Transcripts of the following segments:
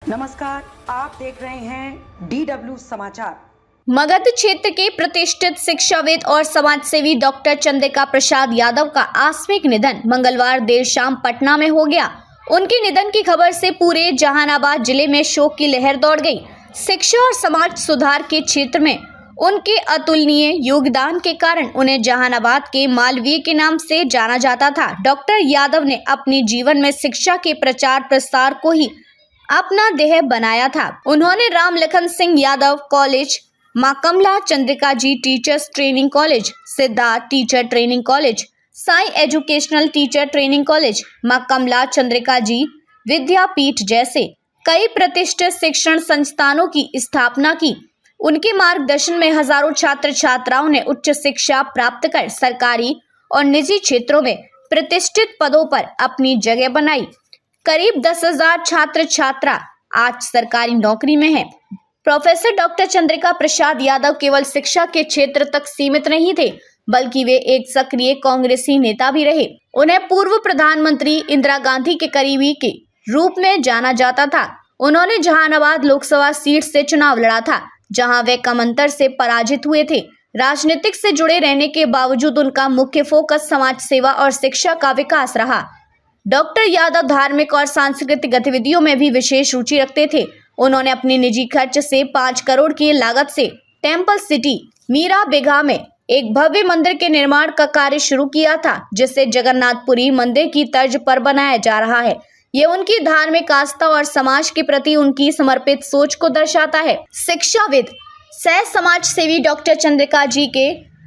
नमस्कार, आप देख रहे हैं DW समाचार। मगध क्षेत्र के प्रतिष्ठित शिक्षाविद और समाजसेवी डॉक्टर चंद्रिका प्रसाद यादव का आकस्मिक निधन मंगलवार देर शाम पटना में हो गया। उनके निधन की खबर से पूरे जहानाबाद जिले में शोक की लहर दौड़ गई। शिक्षा और समाज सुधार के क्षेत्र में उनके अतुलनीय योगदान के कारण उन्हें जहानाबाद के मालवीय के नाम से जाना जाता था। डॉक्टर यादव ने अपने जीवन में शिक्षा के प्रचार प्रसार को ही अपना ध्येय बनाया था। उन्होंने Ram Lakhan Singh Yadav college, Maa Kamla Chandrika ji teachers training college, Siddharth teacher training college, Sai educational teacher training college, Maa Kamla Chandrika जी विद्यापीठ जैसे कई प्रतिष्ठित शिक्षण संस्थानों की स्थापना की। उनके मार्गदर्शन में हजारों छात्र छात्राओं ने उच्च शिक्षा प्राप्त कर सरकारी और निजी क्षेत्रों में प्रतिष्ठित पदों पर अपनी जगह बनाई। करीब 10,000 छात्र छात्रा आज सरकारी नौकरी में हैं। प्रोफेसर डॉक्टर चंद्रिका प्रसाद यादव केवल शिक्षा के क्षेत्र तक सीमित नहीं थे, बल्कि वे एक सक्रिय कांग्रेसी नेता भी रहे। उन्हें पूर्व प्रधानमंत्री इंदिरा गांधी के करीबी के रूप में जाना जाता था। उन्होंने जहानाबाद लोकसभा सीट से चुनाव लड़ा था, जहां वे कम अंतर से पराजित हुए थे। राजनीतिक से जुड़े रहने के बावजूद उनका मुख्य फोकस समाज सेवा और शिक्षा का विकास रहा। डॉक्टर यादव धार्मिक और सांस्कृतिक गतिविधियों में भी विशेष रुचि रखते थे। उन्होंने अपने निजी खर्च से 5 करोड़ की लागत से टेम्पल सिटी मीरा बिघा में एक भव्य मंदिर के निर्माण का कार्य शुरू किया था, जिसे जगन्नाथपुरी मंदिर की तर्ज पर बनाया जा रहा है। ये उनकी धार्मिक आस्था और समाज के प्रति उनकी समर्पित सोच को दर्शाता है। शिक्षाविद सह समाज सेवी डॉक्टर चंद्रिका जी के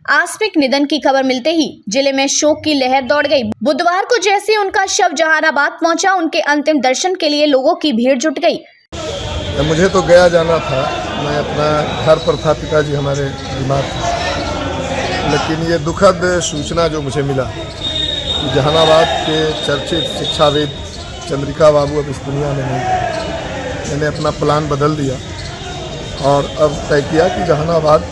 आकस्मिक निधन की खबर मिलते ही जिले में शोक की लहर दौड़ गई। बुधवार को जैसे उनका शव जहानाबाद पहुंचा, उनके अंतिम दर्शन के लिए लोगों की भीड़ जुट गई। मुझे तो गया जाना था, मैं अपना घर पर था, पिताजी हमारे बीमार थे, लेकिन ये दुखद सूचना जो मुझे मिला कि जहानाबाद के चर्चित शिक्षाविद चंद्रिका बाबू अब इस दुनिया में नहीं। मैंने अपना प्लान बदल दिया और अब तय किया कि जहानाबाद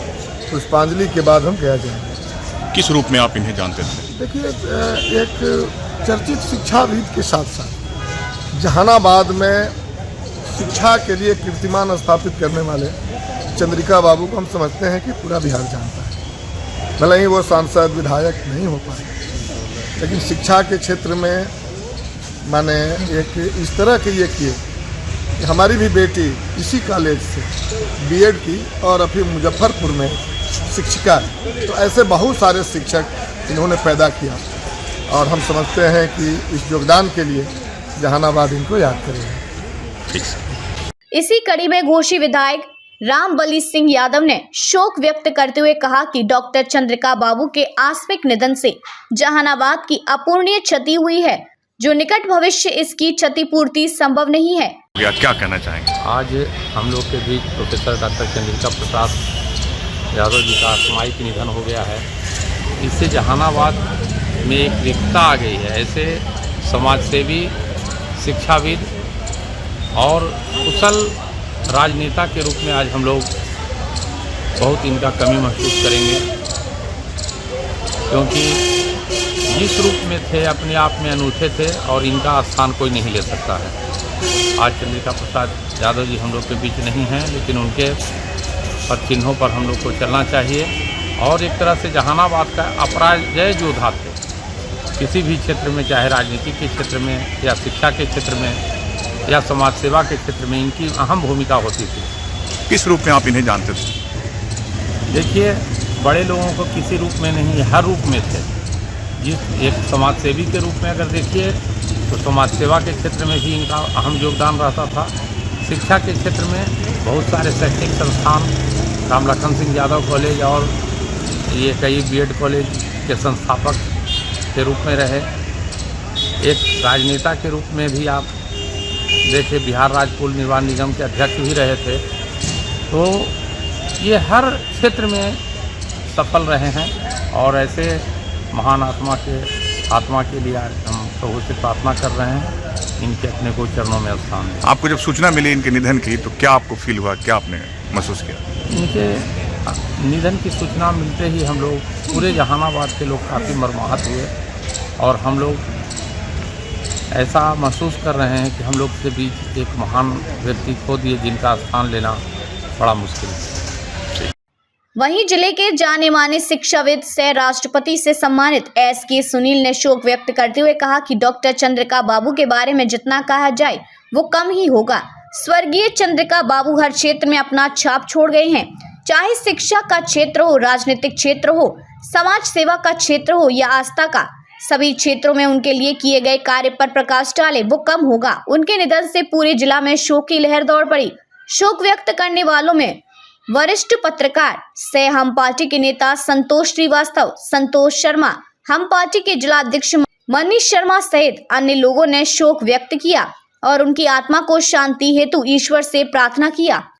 पुष्पांजलि के बाद हम गया जाएंगे। किस रूप में आप इन्हें जानते थे? देखिए, एक चर्चित शिक्षाविद के साथ साथ जहानाबाद में शिक्षा के लिए कीर्तिमान स्थापित करने वाले चंद्रिका बाबू को हम समझते हैं कि पूरा बिहार जानता है। भले ही वो सांसद विधायक नहीं हो पाए, लेकिन शिक्षा के क्षेत्र में मैंने एक इस तरह के ये किए कि हमारी भी बेटी इसी कॉलेज से बीएड की और अभी मुजफ्फरपुर में शिक्षिका है। तो ऐसे बहुत सारे शिक्षक इन्होंने पैदा किया और हम समझते हैं कि इस योगदान के लिए जहानाबाद इनको याद करेगा। इसी कड़ी में घोषी विधायक रामबली सिंह यादव ने शोक व्यक्त करते हुए कहा कि डॉक्टर चंद्रिका बाबू के आकस्मिक निधन से जहानाबाद की अपूरणीय क्षति हुई है, जो निकट भविष्य इसकी क्षतिपूर्ति संभव नहीं है। क्या कहना चाहेंगे? आज हम लोग के बीच प्रोफेसर डॉक्टर चंद्रिका प्रसाद यादव जी का असामयिक निधन हो गया है। इससे जहानाबाद में एक रिक्तता आ गई है। ऐसे समाजसेवी, शिक्षाविद और कुशल राजनेता के रूप में आज हम लोग बहुत इनका कमी महसूस करेंगे, क्योंकि जिस रूप में थे अपने आप में अनूठे थे और इनका स्थान कोई नहीं ले सकता है। आज चंद्रिका प्रसाद यादव जी हम लोग के बीच नहीं हैं, लेकिन उनके पद चिन्हों पर हम लोग को चलना चाहिए और एक तरह से जहानाबाद का अपराजय योद्धा थे। किसी भी क्षेत्र में, चाहे राजनीति के क्षेत्र में या शिक्षा के क्षेत्र में या समाज सेवा के क्षेत्र में इनकी अहम भूमिका होती थी। किस रूप में आप इन्हें जानते थे? देखिए, बड़े लोगों को किसी रूप में नहीं, हर रूप में थे। जिस एक समाज सेवी के रूप में अगर देखिए तो समाज सेवा के क्षेत्र में भी इनका अहम योगदान रहता था। शिक्षा के क्षेत्र में बहुत सारे शैक्षणिक संस्थान, राम लखन सिंह यादव कॉलेज और ये कई बीएड कॉलेज के संस्थापक के रूप में रहे। एक राजनेता के रूप में भी आप देखिए, बिहार राज्य पुल निर्माण निगम के अध्यक्ष भी रहे थे। तो ये हर क्षेत्र में सफल रहे हैं और ऐसे महान आत्मा के लिए हम प्रभु से प्रार्थना कर रहे हैं, इनके अपने को चरणों में स्थान है। आपको जब सूचना मिली इनके निधन की तो क्या आपको फील हुआ, क्या आपने महसूस किया? इनके निधन की सूचना मिलते ही हम लोग पूरे जहानाबाद के लोग काफ़ी मर्माहत हुए और हम लोग ऐसा महसूस कर रहे हैं कि हम लोग के बीच एक महान व्यक्ति खो दिए जिनका स्थान लेना बड़ा मुश्किल है। वहीं जिले के जाने माने शिक्षाविद सह राष्ट्रपति से सम्मानित SK सुनील ने शोक व्यक्त करते हुए कहा कि डॉक्टर चंद्रिका बाबू के बारे में जितना कहा जाए वो कम ही होगा। स्वर्गीय चंद्रिका बाबू हर क्षेत्र में अपना छाप छोड़ गए हैं, चाहे शिक्षा का क्षेत्र हो, राजनीतिक क्षेत्र हो, समाज सेवा का क्षेत्र हो या आस्था का। सभी क्षेत्रों में उनके लिए किए गए कार्य पर प्रकाश डाले वो कम होगा। उनके निधन से पूरे जिला में शोक की लहर दौड़ पड़ी। शोक व्यक्त करने वालों में वरिष्ठ पत्रकार सह हम पार्टी के नेता संतोष श्रीवास्तव, संतोष शर्मा, हम पार्टी के जिला अध्यक्ष मनीष शर्मा सहित अन्य लोगों ने शोक व्यक्त किया और उनकी आत्मा को शांति हेतु ईश्वर से प्रार्थना किया।